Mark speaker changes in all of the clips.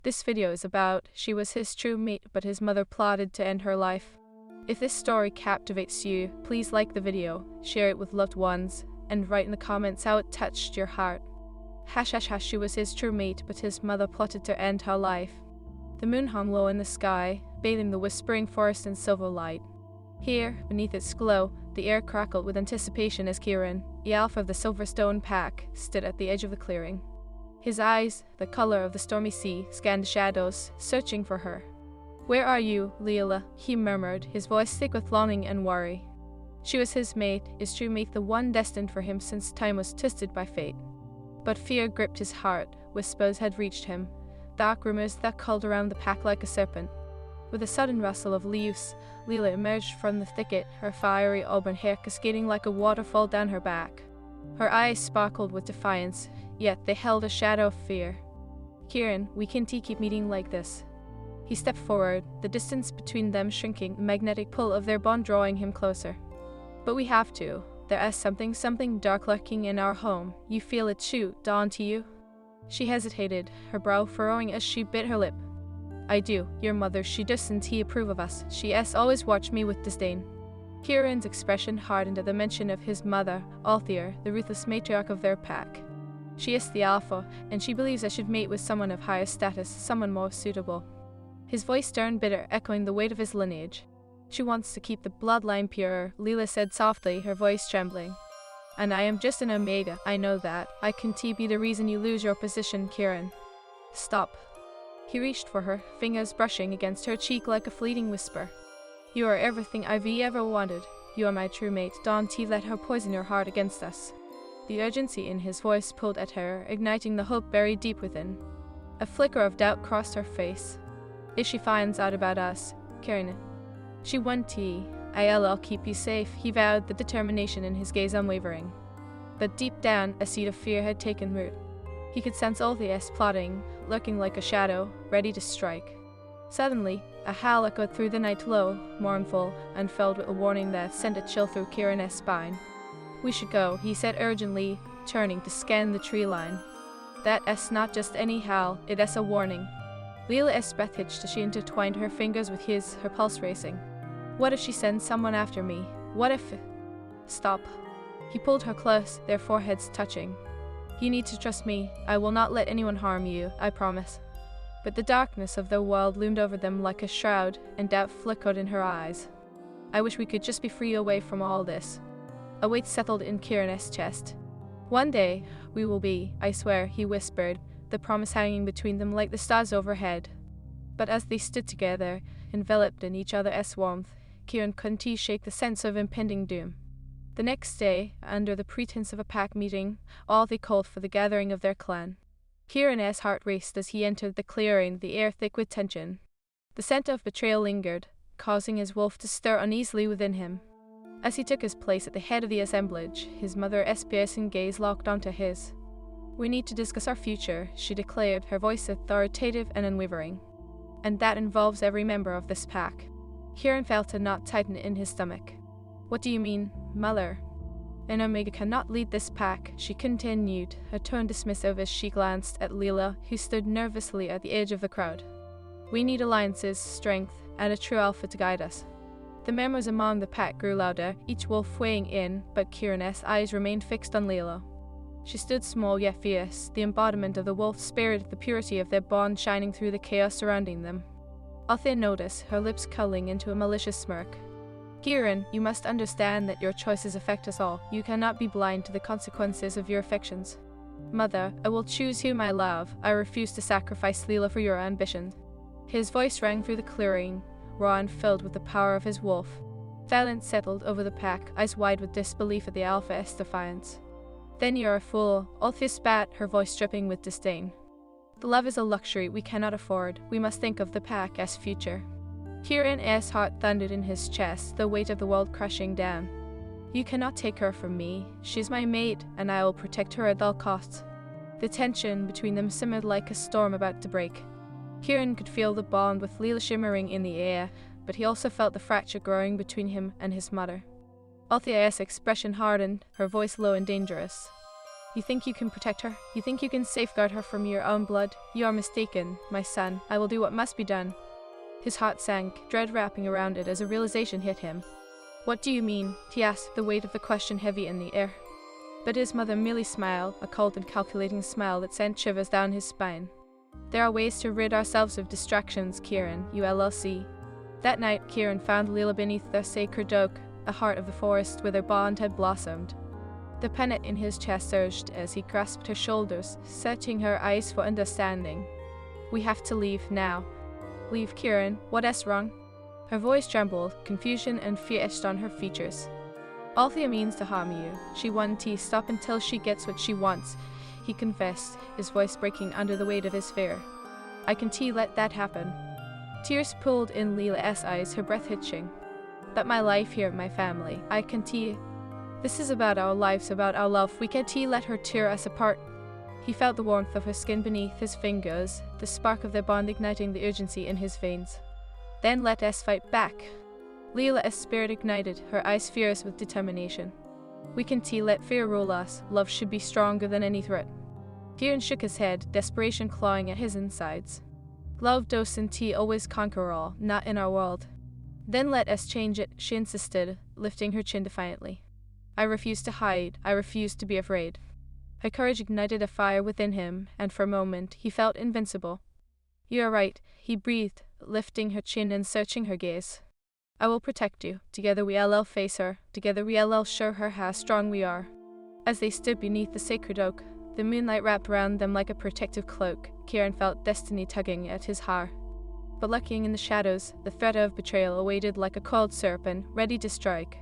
Speaker 1: This video is about she was his true mate, but his mother plotted to end her life. If this story captivates you, please like the video, share it with loved ones, and write in the comments how it touched your heart. # she was his true mate, but his mother plotted to end her life. The moon hung low in the sky, bathing the whispering forest in silver light. Here, beneath its glow, the air crackled with anticipation as Kieran, the alpha of the Silverstone pack, stood at the edge of the clearing. His eyes, the color of the stormy sea, scanned the shadows, searching for her. "Where are you, Leela?" he murmured, his voice thick with longing and worry. She was his mate, his true mate, the one destined for him since time was twisted by fate. But fear gripped his heart. Whispers had reached him, dark rumors that curled around the pack like a serpent. With a sudden rustle of leaves, Leela emerged from the thicket, her fiery auburn hair cascading like a waterfall down her back. Her eyes sparkled with defiance, yet they held a shadow of fear. "Kieran, we can't keep meeting like this." He stepped forward, the distance between them shrinking, the magnetic pull of their bond drawing him closer. "But we have to. There is something dark lurking in our home. You feel it too, don't you?" She hesitated, her brow furrowing as she bit her lip. "I do. Your mother, she doesn't approve of us. She has always watched me with disdain." Kieran's expression hardened at the mention of his mother, Althea, the ruthless matriarch of their pack. "She is the alpha, and she believes I should mate with someone of higher status, someone more suitable." His voice stern bitter, echoing the weight of his lineage. "She wants to keep the bloodline pure," Leela said softly, her voice trembling. "And I am just an omega, I know that. I can't be the reason you lose your position, Kieran." "Stop." He reached for her, fingers brushing against her cheek like a fleeting whisper. "You are everything I've ever wanted. You are my true mate. Don't let her poison your heart against us." The urgency in his voice pulled at her, igniting the hope buried deep within. A flicker of doubt crossed her face. "If she finds out about us, Kieran." "She won't. I'll keep you safe," he vowed, the determination in his gaze unwavering. But deep down, a seed of fear had taken root. He could sense Althea's plotting, lurking like a shadow, ready to strike. Suddenly, a howl echoed through the night, low, mournful, and filled with a warning that sent a chill through Kieran's spine. "We should go," he said urgently, turning to scan the tree line. "That is not just any howl, it is a warning." Leela's breath hitched as she intertwined her fingers with his, her pulse racing. "What if she sends someone after me? What if—" "Stop." He pulled her close, their foreheads touching. "You need to trust me. I will not let anyone harm you, I promise." But the darkness of their world loomed over them like a shroud, and doubt flickered in her eyes. "I wish we could just be free away from all this." A weight settled in Kieran's chest. "One day, we will be, I swear," he whispered, the promise hanging between them like the stars overhead. But as they stood together, enveloped in each other's warmth, Kieran couldn't shake the sense of impending doom. The next day, under the pretense of a pack meeting, all they called for the gathering of their clan. Kieran's heart raced as he entered the clearing, the air thick with tension. The scent of betrayal lingered, causing his wolf to stir uneasily within him. As he took his place at the head of the assemblage, his mother's piercing gaze locked onto his. "We need to discuss our future," she declared, her voice authoritative and unwavering. "And that involves every member of this pack." Kieran felt a knot tighten in his stomach. "What do you mean, mother?" "An omega cannot lead this pack," she continued, her tone dismissive as she glanced at Leela, who stood nervously at the edge of the crowd. "We need alliances, strength, and a true alpha to guide us." The murmurs among the pack grew louder, each wolf weighing in, but Kieran's eyes remained fixed on Leela. She stood small yet fierce, the embodiment of the wolf spirit, the purity of their bond shining through the chaos surrounding them. Althea noticed, her lips curling into a malicious smirk. "Kieran, you must understand that your choices affect us all. You cannot be blind to the consequences of your affections." "Mother, I will choose whom I love. I refuse to sacrifice Leela for your ambition." His voice rang through the clearing, raw and filled with the power of his wolf. Silence settled over the pack, eyes wide with disbelief at the alpha's defiance. "Then you're a fool," Althea spat, her voice dripping with disdain. "The love is a luxury we cannot afford. We must think of the pack as future." Kieran's heart thundered in his chest, the weight of the world crushing down. "You cannot take her from me. She's my mate, and I will protect her at all costs." The tension between them simmered like a storm about to break. Kieran could feel the bond with Leela shimmering in the air, but he also felt the fracture growing between him and his mother. Althea's expression hardened, her voice low and dangerous. You think you can protect her? You think you can safeguard her from your own blood? You are mistaken, my son. I will do what must be done. His heart sank, dread wrapping around it as a realization hit him. What do you mean? He asked, the weight of the question heavy in the air. But his mother merely smiled, a cold and calculating smile that sent shivers down his spine. There are ways to rid ourselves of distractions, Kieran, ULLC. That night, Kieran found Leela beneath their sacred oak, a heart of the forest where their bond had blossomed. The panic in his chest surged as he grasped her shoulders, searching her eyes for understanding. We have to leave now. Leave, Kieran. What is wrong? Her voice trembled, confusion and fear etched on her features. Althea means to harm you. She won't stop until she gets what she wants, he confessed, his voice breaking under the weight of his fear. I can let that happen. Tears pulled in Leela's eyes, her breath hitching. But my life here, my family, I can This is about our lives, about our love. We can't let her tear us apart. He felt the warmth of her skin beneath his fingers, the spark of their bond igniting the urgency in his veins. Then let us fight back. Leela's spirit ignited, her eyes fierce with determination. We can let fear rule us. Love should be stronger than any threat. Kieran shook his head, desperation clawing at his insides. Love doesn't always conquer all, not in our world. Then let us change it, she insisted, lifting her chin defiantly. I refuse to hide, I refuse to be afraid. Her courage ignited a fire within him, and for a moment he felt invincible. You are right, he breathed, lifting her chin and searching her gaze. I will protect you. Together we'll face her. Together we'll show her how strong we are. As they stood beneath the sacred oak, the moonlight wrapped around them like a protective cloak. Kieran felt destiny tugging at his heart. But lurking in the shadows, the threat of betrayal awaited like a coiled serpent, ready to strike.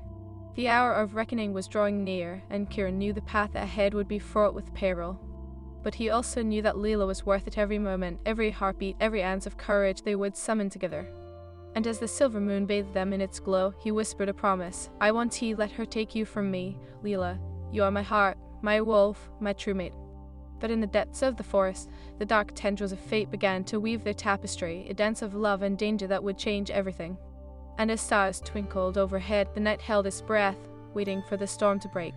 Speaker 1: The hour of reckoning was drawing near, and Kieran knew the path ahead would be fraught with peril. But he also knew that Leela was worth it every moment, every heartbeat, every ounce of courage they would summon together. And as the silver moon bathed them in its glow, he whispered a promise. I won't let her take you from me, Leela. You are my heart, my wolf, my true mate. But in the depths of the forest, the dark tendrils of fate began to weave their tapestry, a dance of love and danger that would change everything. And as stars twinkled overhead, the night held its breath, waiting for the storm to break.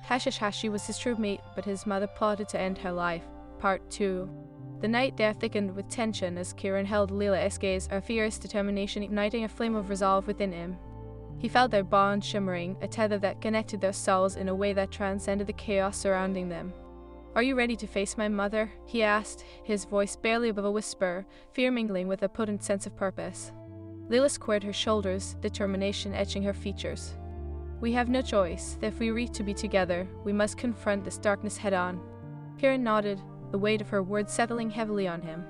Speaker 1: Hashish was his true mate, but his mother plotted to end her life. Part 2. The night there thickened with tension as Kieran held Leela's gaze, her fierce determination igniting a flame of resolve within him. He felt their bond shimmering, a tether that connected their souls in a way that transcended the chaos surrounding them. Are you ready to face my mother? He asked, his voice barely above a whisper, fear mingling with a potent sense of purpose. Leela squared her shoulders, determination etching her features. We have no choice. If we reach to be together, we must confront this darkness head-on. Kieran nodded, the weight of her words settling heavily on him.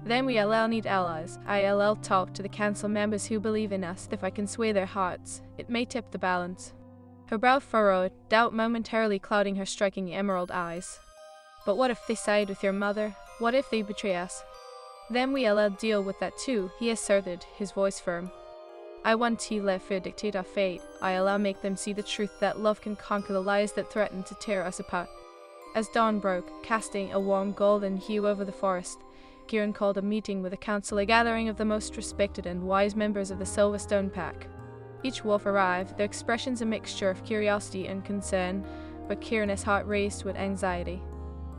Speaker 1: Then we'll need allies. I'll talk to the council members who believe in us. If I can sway their hearts, it may tip the balance. Her brow furrowed, doubt momentarily clouding her striking emerald eyes. But what if they side with your mother? What if they betray us? Then we'll deal with that too, he asserted, his voice firm. I want to let fear dictate our fate. I'll make them see the truth that love can conquer the lies that threaten to tear us apart. As dawn broke, casting a warm golden hue over the forest, Kieran called a meeting with the council, a gathering of the most respected and wise members of the Silverstone Pack. Each wolf arrived, their expressions a mixture of curiosity and concern, but Kieran's heart raced with anxiety.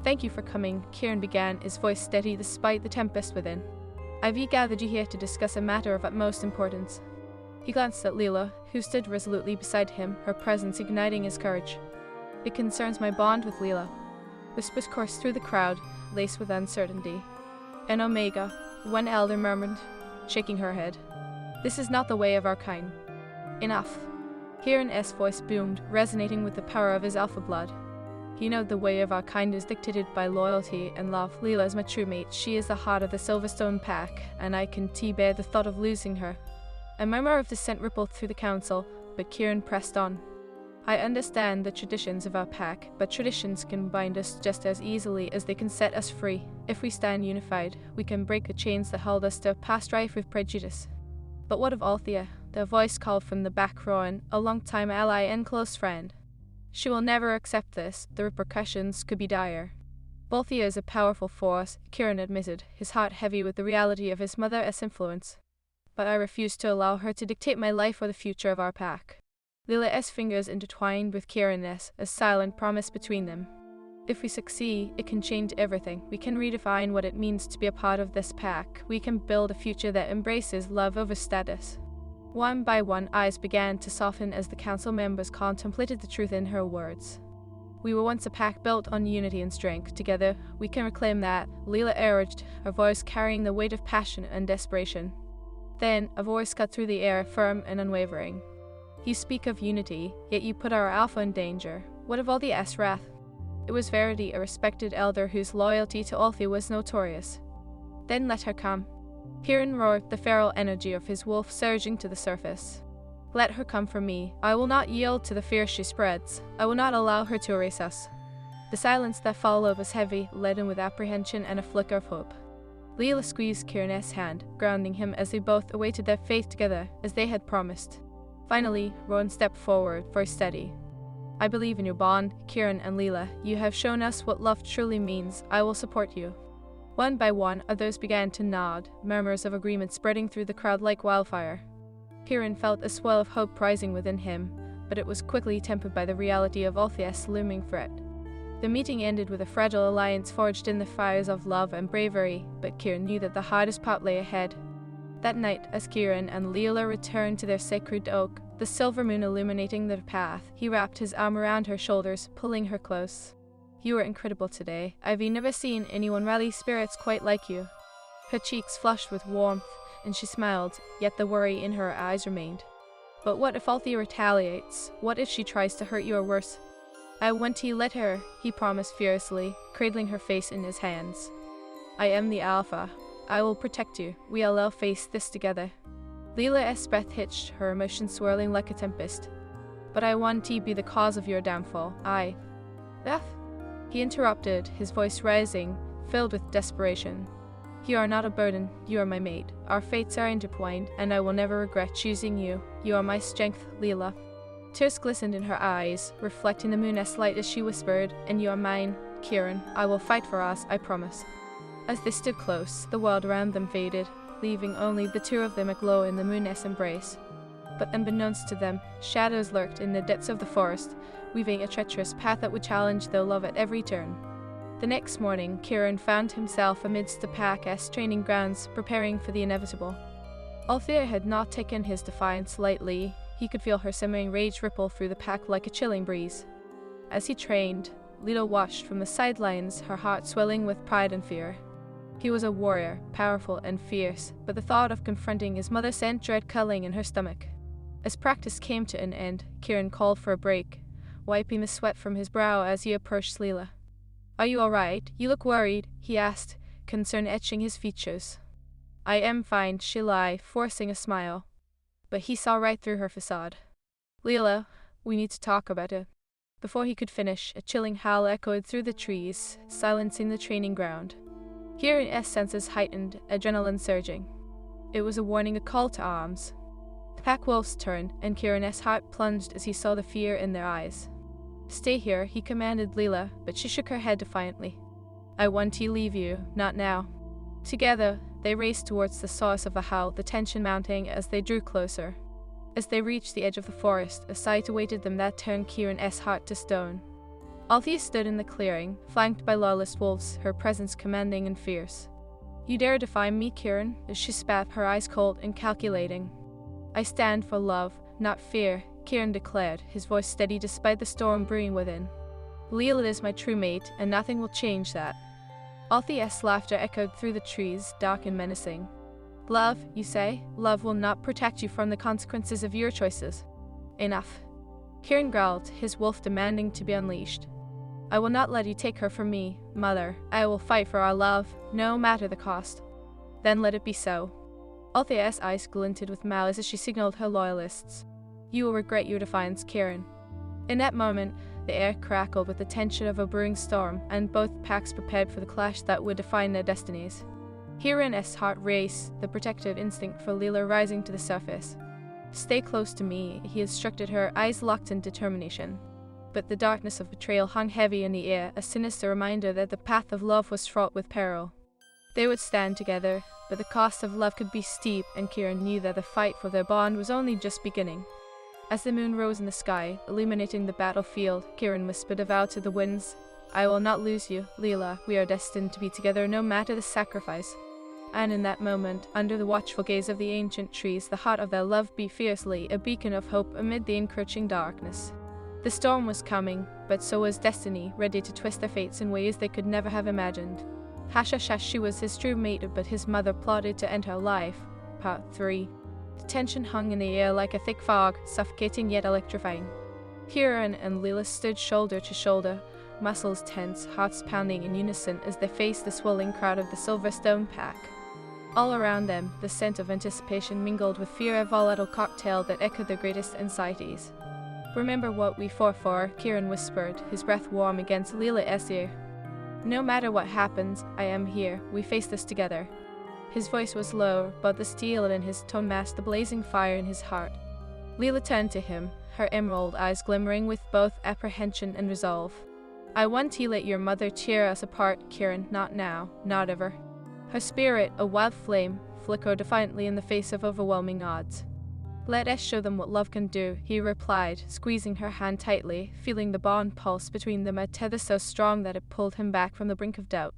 Speaker 1: Thank you for coming, Kieran began, his voice steady despite the tempest within. I've gathered you here to discuss a matter of utmost importance. He glanced at Leela, who stood resolutely beside him, her presence igniting his courage. It concerns my bond with Leela. Whispers coursed through the crowd, laced with uncertainty. An Omega, one elder murmured, shaking her head. This is not the way of our kind. Enough. Kieran's voice boomed, resonating with the power of his alpha blood. You know the way of our kind is dictated by loyalty and love. Leela is my true mate. She is the heart of the Silverstone Pack, and I can bear the thought of losing her. A murmur of dissent rippled through the council, but Kieran pressed on. I understand the traditions of our pack, but traditions can bind us just as easily as they can set us free. If we stand unified, we can break the chains that hold us to a past rife with prejudice. But what of Althea? Their voice called from the back row, a long-time ally and close friend. She will never accept this. The repercussions could be dire. Althea is a powerful force, Kieran admitted, his heart heavy with the reality of his mother's influence. But I refuse to allow her to dictate my life or the future of our pack. Leela's fingers intertwined with Kieran's, a silent promise between them. If we succeed, it can change everything. We can redefine what it means to be a part of this pack. We can build a future that embraces love over status. One by one, eyes began to soften as the council members contemplated the truth in her words. We were once a pack built on unity and strength. Together, we can reclaim that, Leela urged, her voice carrying the weight of passion and desperation. Then, a voice cut through the air, firm and unwavering. You speak of unity, yet you put our alpha in danger. What of all the wrath? It was Verity, a respected elder whose loyalty to Althea was notorious. Then let her come. Kieran roared, the feral energy of his wolf surging to the surface. Let her come for me. I will not yield to the fear she spreads. I will not allow her to erase us. The silence that followed was heavy, laden with apprehension and a flicker of hope. Leela squeezed Kieran's hand, grounding him as they both awaited their fate together, as they had promised. Finally, Rowan stepped forward, voice steady. I believe in your bond, Kieran and Leela. You have shown us what love truly means. I will support you. One by one, others began to nod, murmurs of agreement spreading through the crowd like wildfire. Kieran felt a swell of hope rising within him, but it was quickly tempered by the reality of Althea's looming threat. The meeting ended with a fragile alliance forged in the fires of love and bravery, but Kieran knew that the hardest part lay ahead. That night, as Kieran and Leela returned to their sacred oak, the silver moon illuminating their path, he wrapped his arm around her shoulders, pulling her close. You were incredible today. I've never seen anyone rally spirits quite like you. Her cheeks flushed with warmth, and she smiled, yet the worry in her eyes remained. But what if Althea retaliates? What if she tries to hurt you or worse? I won't let her, he promised fiercely, cradling her face in his hands. I am the Alpha. I will protect you. We'll all face this together. Leela's breath hitched, her emotions swirling like a tempest. But I want to be the cause of your downfall. Beth? He interrupted, his voice rising, filled with desperation. You are not a burden, you are my mate. Our fates are intertwined, and I will never regret choosing you. You are my strength, Leela. Tears glistened in her eyes, reflecting the moon's light as she whispered, and you are mine, Kieran. I will fight for us, I promise. As they stood close, the world around them faded, leaving only the two of them aglow in the moon's embrace. But unbeknownst to them, shadows lurked in the depths of the forest, weaving a treacherous path that would challenge their love at every turn. The next morning, Kieran found himself amidst the pack's training grounds, preparing for the inevitable. Althea had not taken his defiance lightly. He could feel her simmering rage ripple through the pack like a chilling breeze. As he trained, Leela watched from the sidelines, her heart swelling with pride and fear. He was a warrior, powerful and fierce, but the thought of confronting his mother sent dread culling in her stomach. As practice came to an end, Kieran called for a break, wiping the sweat from his brow as he approached Leela. Are you all right? You look worried, he asked, concern etching his features. I am fine, she lied, forcing a smile. But he saw right through her facade. Leela, we need to talk about it. Before he could finish, a chilling howl echoed through the trees, silencing the training ground. Kieran's senses heightened, adrenaline surging. It was a warning, a call to arms. The pack wolves turned, and Kieran's heart plunged as he saw the fear in their eyes. Stay here, he commanded Leela, but she shook her head defiantly. I want to leave you, not now. Together, they raced towards the source of the howl, the tension mounting as they drew closer. As they reached the edge of the forest, a sight awaited them that turned Kieran's heart to stone. Althea stood in the clearing, flanked by lawless wolves, her presence commanding and fierce. You dare defy me, Kieran? She spat, her eyes cold and calculating. I stand for love, not fear, Kieran declared, his voice steady despite the storm brewing within. Leela is my true mate, and nothing will change that. Althea's laughter echoed through the trees, dark and menacing. Love, you say? Love will not protect you from the consequences of your choices. Enough. Kieran growled, his wolf demanding to be unleashed. I will not let you take her from me, mother. I will fight for our love, no matter the cost. Then let it be so. Althea's eyes glinted with malice as she signaled her loyalists. You will regret your defiance, Kieran. In that moment, the air crackled with the tension of a brewing storm, and both packs prepared for the clash that would define their destinies. Kieran's heart raced, the protective instinct for Leela rising to the surface. Stay close to me, he instructed her, eyes locked in determination. But the darkness of betrayal hung heavy in the air, a sinister reminder that the path of love was fraught with peril. They would stand together, but the cost of love could be steep, and Kieran knew that the fight for their bond was only just beginning. As the moon rose in the sky, illuminating the battlefield, Kieran whispered a vow to the winds. I will not lose you, Leela. We are destined to be together no matter the sacrifice. And in that moment, under the watchful gaze of the ancient trees, the heart of their love beat fiercely, a beacon of hope amid the encroaching darkness. The storm was coming, but so was destiny, ready to twist their fates in ways they could never have imagined. She was his true mate, but his mother plotted to end her life. Part 3. The tension hung in the air like a thick fog, suffocating yet electrifying. Kieran and Leela stood shoulder to shoulder, muscles tense, hearts pounding in unison as they faced the swirling crowd of the Silverstone pack. All around them, the scent of anticipation mingled with fear, a volatile cocktail that echoed their greatest anxieties. "Remember what we fought for," Kieran whispered, his breath warm against Leela's ear. "No matter what happens, I am here. We face this together." His voice was low, but the steel in his tone masked the blazing fire in his heart. Leela turned to him, her emerald eyes glimmering with both apprehension and resolve. "I want to let your mother tear us apart, Kieran, not now, not ever." Her spirit, a wild flame, flickered defiantly in the face of overwhelming odds. "Let us show them what love can do," he replied, squeezing her hand tightly, feeling the bond pulse between them, a tether so strong that it pulled him back from the brink of doubt.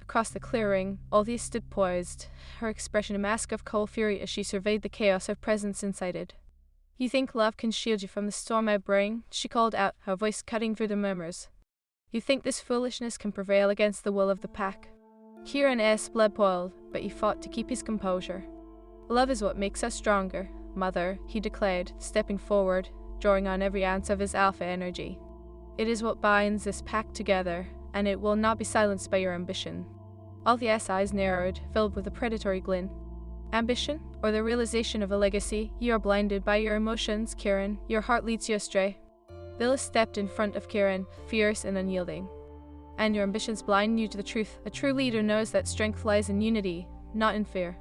Speaker 1: Across the clearing, Althea stood poised, her expression a mask of cold fury as she surveyed the chaos her presence incited. "You think love can shield you from the storm I bring?" she called out, her voice cutting through the murmurs. "You think this foolishness can prevail against the will of the pack?" Kieran's blood boiled, but he fought to keep his composure. "Love is what makes us stronger, Mother," he declared, stepping forward, drawing on every ounce of his alpha energy. "It is what binds this pack together, and it will not be silenced by your ambition." Althea's eyes narrowed, filled with a predatory glint. "Ambition, or the realization of a legacy? You are blinded by your emotions, Kieran. Your heart leads you astray." Leela stepped in front of Kieran, fierce and unyielding. "And your ambitions blind you to the truth. A true leader knows that strength lies in unity, not in fear."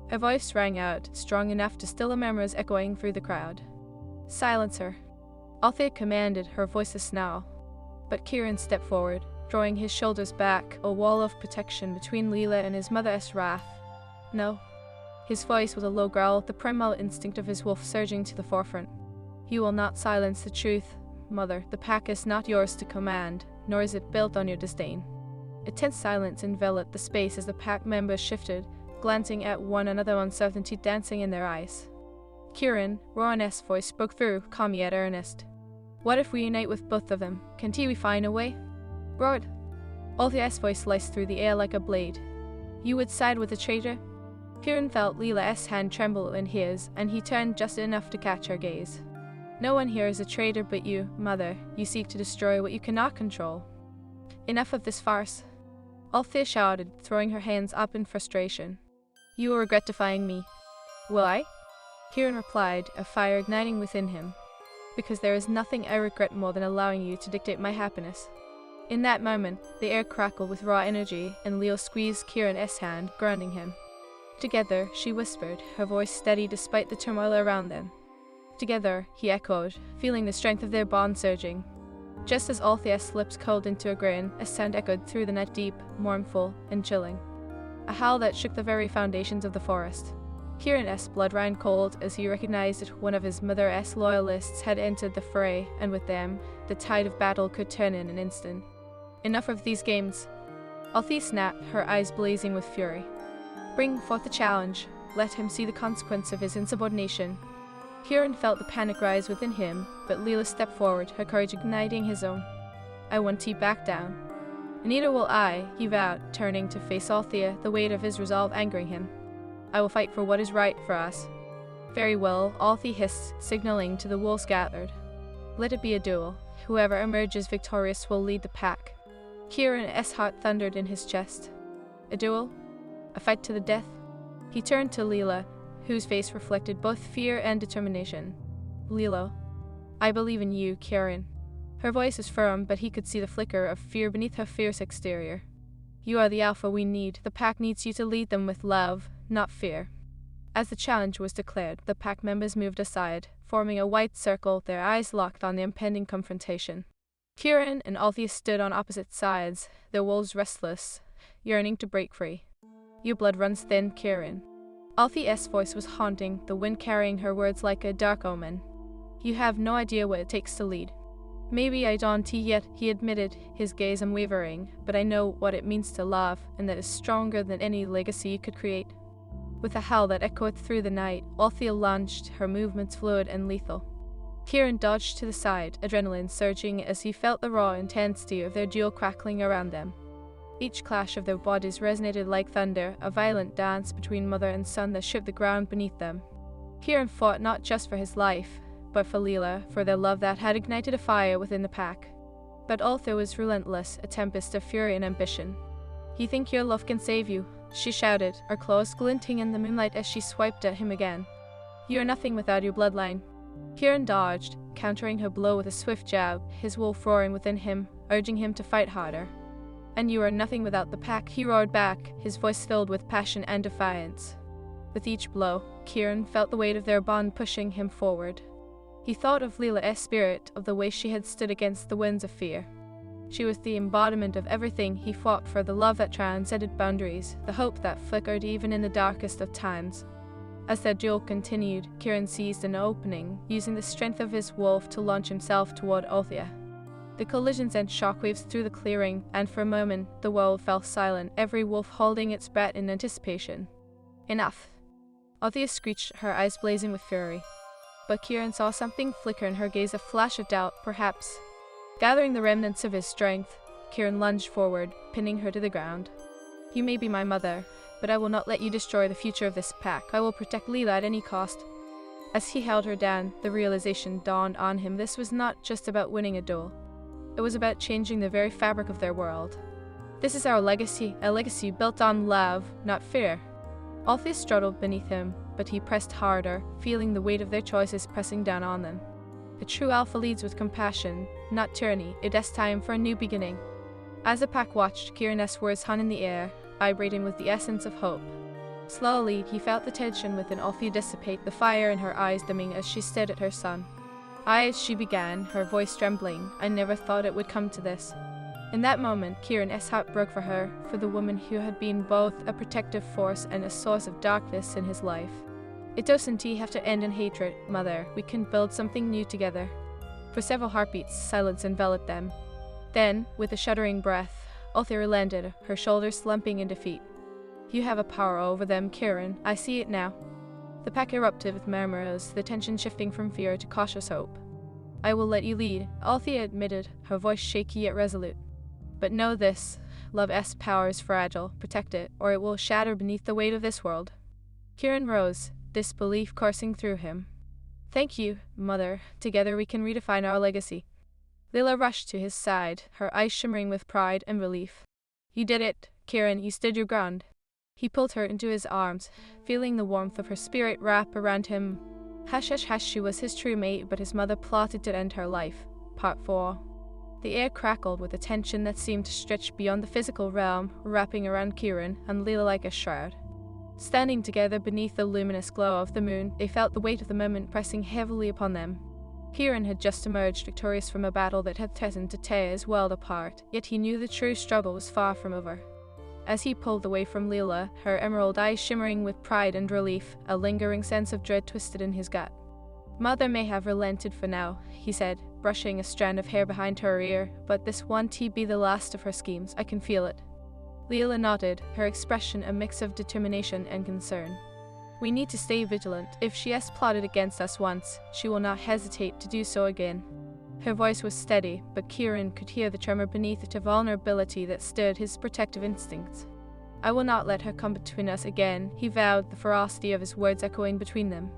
Speaker 1: Her voice rang out, strong enough to still the murmurs echoing through the crowd. "Silence her," Althea commanded, her voice a snarl. But Kieran stepped forward, drawing his shoulders back, a wall of protection between Leela and his mother's wrath. "No." His voice was a low growl, the primal instinct of his wolf surging to the forefront. "You will not silence the truth, Mother. The pack is not yours to command, nor is it built on your disdain." A tense silence enveloped the space as the pack members shifted, glancing at one another, uncertainty dancing in their eyes. Kieran, Rowan's voice spoke through, calm yet earnest. "What if we unite with both of them? Can't we find a way?" "Rowan!" Althea's voice sliced through the air like a blade. "You would side with the traitor?" Kieran felt Leela's hand tremble in his, and he turned just enough to catch her gaze. "No one here is a traitor but you, Mother. You seek to destroy what you cannot control." "Enough of this farce," Althea shouted, throwing her hands up in frustration. "You will regret defying me." "Will I?" Kieran replied, a fire igniting within him. "Because there is nothing I regret more than allowing you to dictate my happiness." In that moment, the air crackled with raw energy, and Leo squeezed Kieran's hand, grounding him. "Together," she whispered, her voice steady despite the turmoil around them. "Together," he echoed, feeling the strength of their bond surging. Just as Althea's lips curled into a grin, a sound echoed through the night, deep, mournful, and chilling. A howl that shook the very foundations of the forest. Kieran's blood ran cold as he recognized that one of his mother's loyalists had entered the fray, and with them, the tide of battle could turn in an instant. "Enough of these games." Althea snapped, her eyes blazing with fury. "Bring forth the challenge. Let him see the consequence of his insubordination." Kieran felt the panic rise within him, but Leela stepped forward, her courage igniting his own. "I want you back down." "Neither will I," he vowed, turning to face Althea, the weight of his resolve angering him. "I will fight for what is right for us." "Very well," Althea hissed, signaling to the wolves gathered. "Let it be a duel. Whoever emerges victorious will lead the pack." Kieran's heart thundered in his chest. "A duel? A fight to the death?" He turned to Leela, whose face reflected both fear and determination. "Leela, I believe in you, Kieran." Her voice was firm, but he could see the flicker of fear beneath her fierce exterior. "You are the alpha we need. The pack needs you to lead them with love, not fear." As the challenge was declared, the pack members moved aside, forming a white circle, their eyes locked on the impending confrontation. Kieran and Althea stood on opposite sides, their wolves restless, yearning to break free. "Your blood runs thin, Kieran." Althea's voice was haunting, the wind carrying her words like a dark omen. "You have no idea what it takes to lead." Maybe I don't yet, he admitted, his gaze unwavering, but I know what it means to love, and that is stronger than any legacy you could create. With a howl that echoed through the night, Althea lunged, her movements fluid and lethal. Kieran dodged to the side, adrenaline surging as he felt the raw intensity of their duel crackling around them. Each clash of their bodies resonated like thunder, a violent dance between mother and son that shook the ground beneath them. Kieran fought not just for his life, but for Leela, for their love that had ignited a fire within the pack. But Althea was relentless, a tempest of fury and ambition. "You think your love can save you?" she shouted, her claws glinting in the moonlight as she swiped at him again. "You are nothing without your bloodline." Kieran dodged, countering her blow with a swift jab, his wolf roaring within him, urging him to fight harder. "And you are nothing without the pack," he roared back, his voice filled with passion and defiance. With each blow, Kieran felt the weight of their bond pushing him forward. He thought of Leela's spirit, of the way she had stood against the winds of fear. She was the embodiment of everything he fought for, the love that transcended boundaries, the hope that flickered even in the darkest of times. As their duel continued, Kieran seized an opening, using the strength of his wolf to launch himself toward Althea. The collision sent shockwaves through the clearing, and for a moment the world fell silent, every wolf holding its breath in anticipation. "Enough!" Althea screeched, her eyes blazing with fury. But Kieran saw something flicker in her gaze, a flash of doubt, perhaps. Gathering the remnants of his strength, Kieran lunged forward, pinning her to the ground. "You may be my mother, but I will not let you destroy the future of this pack. I will protect Leela at any cost." As he held her down, the realization dawned on him this was not just about winning a duel. It was about changing the very fabric of their world. "This is our legacy, a legacy built on love, not fear." Althea struggled beneath him, but he pressed harder, feeling the weight of their choices pressing down on them. A true alpha leads with compassion, not tyranny. It is time for a new beginning. As the pack watched, Kieran's words hung in the air, vibrating with the essence of hope. Slowly, he felt the tension within Althea dissipate, the fire in her eyes dimming as she stared at her son. She began, her voice trembling. "I never thought it would come to this." In that moment, Kieran's heart broke for her, for the woman who had been both a protective force and a source of darkness in his life. "It doesn't have to end in hatred, Mother. We can build something new together." For several heartbeats, silence enveloped them. Then, with a shuddering breath, Althea relented, her shoulders slumping in defeat. "You have a power over them, Kieran. I see it now." The pack erupted with murmurs, the tension shifting from fear to cautious hope. "I will let you lead," Althea admitted, her voice shaky yet resolute. "But know this, love's power is fragile. Protect it, or it will shatter beneath the weight of this world." Kieran rose, disbelief coursing through him. "Thank you, Mother. Together we can redefine our legacy." Leela rushed to his side, her eyes shimmering with pride and relief. "You did it, Kieran. You stood your ground." He pulled her into his arms, feeling the warmth of her spirit wrap around him. Hush, hush, hush, she was his true mate, but his mother plotted to end her life. Part 4. The air crackled with a tension that seemed to stretch beyond the physical realm, wrapping around Kieran and Leela like a shroud. Standing together beneath the luminous glow of the moon, they felt the weight of the moment pressing heavily upon them. Kieran had just emerged victorious from a battle that had threatened to tear his world apart, yet he knew the true struggle was far from over. As he pulled away from Leela, her emerald eyes shimmering with pride and relief, a lingering sense of dread twisted in his gut. "Mother may have relented for now," he said, brushing a strand of hair behind her ear, "but this won't be the last of her schemes. I can feel it." Leela nodded, her expression a mix of determination and concern. "We need to stay vigilant. If she has plotted against us once, she will not hesitate to do so again." Her voice was steady, but Kieran could hear the tremor beneath the vulnerability that stirred his protective instincts. "I will not let her come between us again," he vowed, the ferocity of his words echoing between them.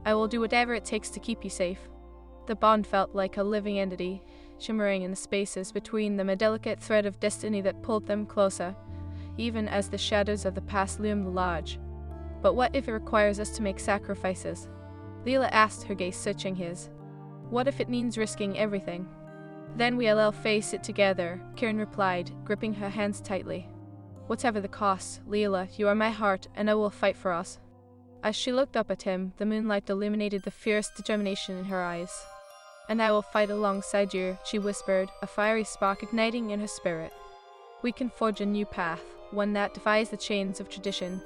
Speaker 1: "I will do whatever it takes to keep you safe." The bond felt like a living entity, shimmering in the spaces between them, a delicate thread of destiny that pulled them closer, even as the shadows of the past loomed large. "But what if it requires us to make sacrifices?" Leela asked, her gaze searching his. "What if it means risking everything?" "Then we'll face it together," Kieran replied, gripping her hands tightly. "Whatever the cost, Leela, you are my heart, and I will fight for us." As she looked up at him, the moonlight illuminated the fierce determination in her eyes. "And I will fight alongside you," she whispered, a fiery spark igniting in her spirit. "We can forge a new path, one that defies the chains of tradition."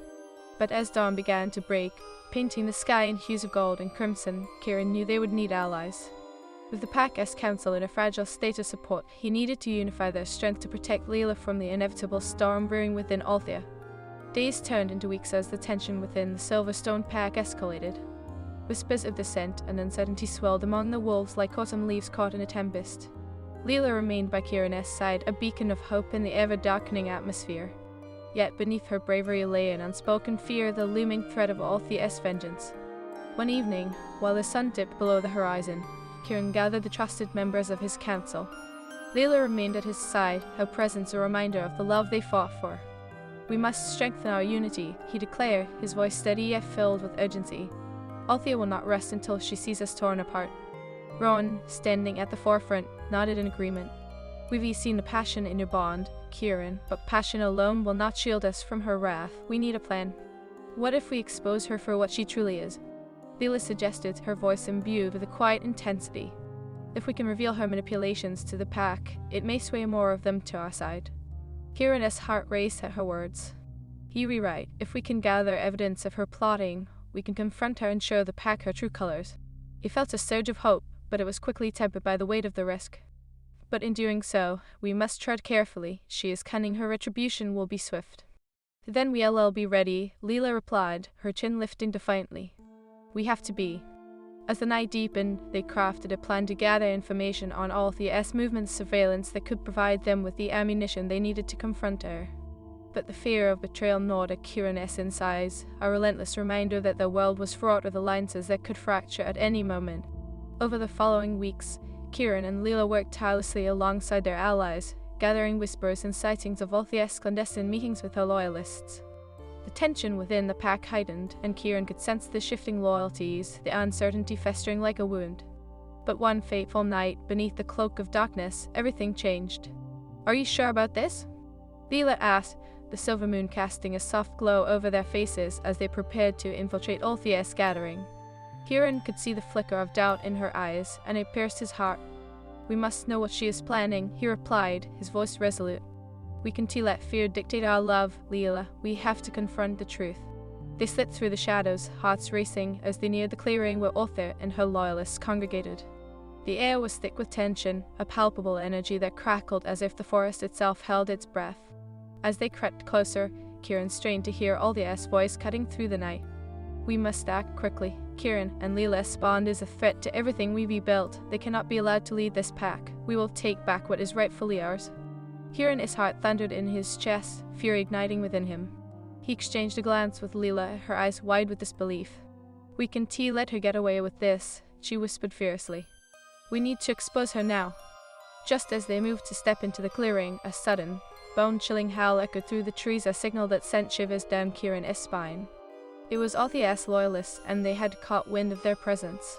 Speaker 1: But as dawn began to break, painting the sky in hues of gold and crimson, Kieran knew they would need allies. With the pack as council in a fragile state of support, he needed to unify their strength to protect Leela from the inevitable storm brewing within Althea. Days turned into weeks as the tension within the Silverstone pack escalated. Whispers of dissent and uncertainty swelled among the wolves like autumn leaves caught in a tempest. Leela remained by Kieran's side, a beacon of hope in the ever-darkening atmosphere. Yet beneath her bravery lay an unspoken fear, the looming threat of Althea's vengeance. One evening, while the sun dipped below the horizon, Kieran gathered the trusted members of his council. Leela remained at his side, her presence a reminder of the love they fought for. "We must strengthen our unity," he declared, his voice steady yet filled with urgency. "Althea will not rest until she sees us torn apart." Rowan, standing at the forefront, nodded in agreement. "We've seen the passion in your bond, Kieran, but passion alone will not shield us from her wrath. We need a plan. What if we expose her for what she truly is?" Leela suggested, her voice imbued with a quiet intensity. "If we can reveal her manipulations to the pack, it may sway more of them to our side." Kieran's heart raced at her words. He rewrite, "If we can gather evidence of her plotting, we can confront her and show the pack her true colors." He felt a surge of hope, but it was quickly tempered by the weight of the risk. "But in doing so, we must tread carefully. She is cunning, her retribution will be swift." "Then we'll all be ready," Leela replied, her chin lifting defiantly. "We have to be." As the night deepened, they crafted a plan to gather information on Althea's movement surveillance that could provide them with the ammunition they needed to confront her. But the fear of betrayal gnawed at Kieran's insides, a relentless reminder that the world was fraught with alliances that could fracture at any moment. Over the following weeks, Kieran and Leela worked tirelessly alongside their allies, gathering whispers and sightings of Althea's clandestine meetings with her loyalists. The tension within the pack heightened, and Kieran could sense the shifting loyalties, the uncertainty festering like a wound. But one fateful night, beneath the cloak of darkness, everything changed. "Are you sure about this?" Leela asked, the silver moon casting a soft glow over their faces as they prepared to infiltrate Althea's gathering. Kieran could see the flicker of doubt in her eyes, and it pierced his heart. "We must know what she is planning," he replied, his voice resolute. "We can't let fear dictate our love, Leela. We have to confront the truth." They slipped through the shadows, hearts racing, as they neared the clearing where Althea and her loyalists congregated. The air was thick with tension, a palpable energy that crackled as if the forest itself held its breath. As they crept closer, Kieran strained to hear Althea's voice cutting through the night. "We must act quickly. Kieran and Leela's bond is a threat to everything we rebuilt. They cannot be allowed to lead this pack. We will take back what is rightfully ours." Kieran's heart thundered in his chest, fury igniting within him. He exchanged a glance with Leela, her eyes wide with disbelief. "We can't let her get away with this," she whispered fiercely. "We need to expose her now." Just as they moved to step into the clearing, a sudden, bone-chilling howl echoed through the trees, a signal that sent shivers down Kieran's spine. It was Althea's loyalists, and they had caught wind of their presence.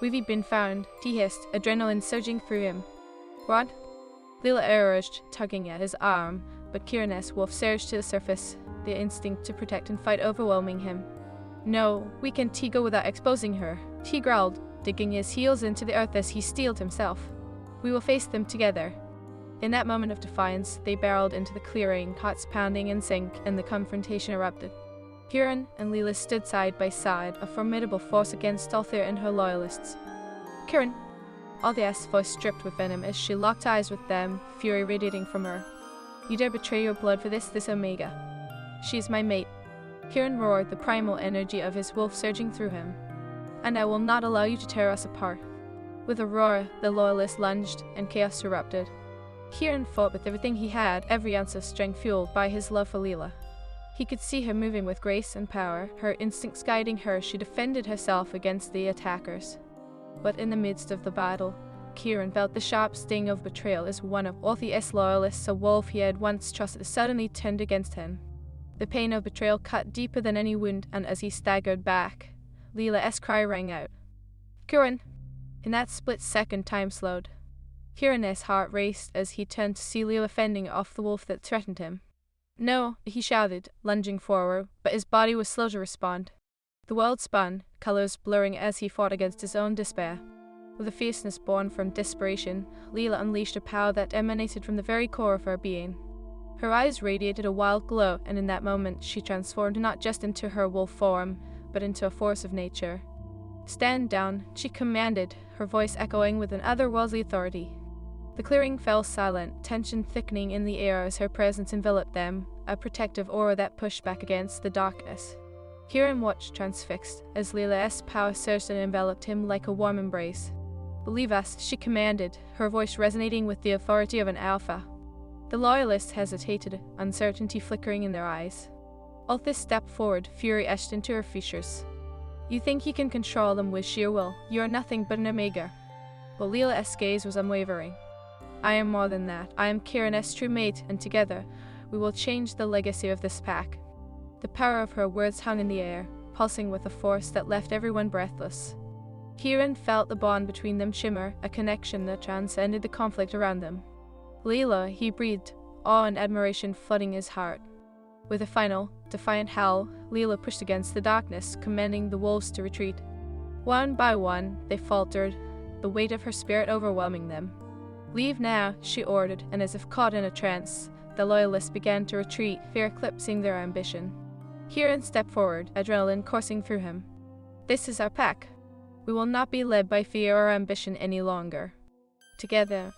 Speaker 1: "We've been found," he hissed, adrenaline surging through him. "What?" Leela urged, tugging at his arm, but Kieran's wolf surged to the surface, the instinct to protect and fight overwhelming him. "No, we can't go without exposing her," he growled, digging his heels into the earth as he steeled himself. "We will face them together." In that moment of defiance, they barreled into the clearing, hearts pounding in sync, and the confrontation erupted. Kieran and Leela stood side by side, a formidable force against Althea and her loyalists. "Kieran!" Althea's voice dripped with venom as she locked eyes with them, fury radiating from her. "You dare betray your blood for this Omega. She is my mate." Kieran roared, the primal energy of his wolf surging through him. "And I will not allow you to tear us apart." With a roar, the loyalists lunged, and chaos erupted. Kieran fought with everything he had, every ounce of strength fueled by his love for Leela. He could see her moving with grace and power, her instincts guiding her. She defended herself against the attackers. But in the midst of the battle, Kieran felt the sharp sting of betrayal as one of Althea's loyalists, a wolf he had once trusted, suddenly turned against him. The pain of betrayal cut deeper than any wound, and as he staggered back, Leela's cry rang out. "Kieran!" In that split second, time slowed. Kieran's heart raced as he turned to see Leela fending off the wolf that threatened him. "No," he shouted, lunging forward, but his body was slow to respond. The world spun, colors blurring as he fought against his own despair. With a fierceness born from desperation, Leela unleashed a power that emanated from the very core of her being. Her eyes radiated a wild glow, and in that moment she transformed not just into her wolf form, but into a force of nature. "Stand down," she commanded, her voice echoing with an otherworldly authority. The clearing fell silent, tension thickening in the air as her presence enveloped them, a protective aura that pushed back against the darkness. Kieran watched transfixed, as Lila's power surged and enveloped him like a warm embrace. "Believe us," she commanded, her voice resonating with the authority of an alpha. The loyalists hesitated, uncertainty flickering in their eyes. Althis stepped forward, fury etched into her features. "You think you can control them with sheer will. You are nothing but an omega." But Lila's gaze was unwavering. "I am more than that. I am Kieran's true mate, and together, we will change the legacy of this pack." The power of her words hung in the air, pulsing with a force that left everyone breathless. Kieran felt the bond between them shimmer, a connection that transcended the conflict around them. "Lila," he breathed, awe and admiration flooding his heart. With a final, defiant howl, Lila pushed against the darkness, commanding the wolves to retreat. One by one, they faltered, the weight of her spirit overwhelming them. "Leave now," she ordered, and as if caught in a trance, the loyalists began to retreat, fear eclipsing their ambition. Kieran stepped forward, adrenaline coursing through him. "This is our pack. We will not be led by fear or ambition any longer. Together,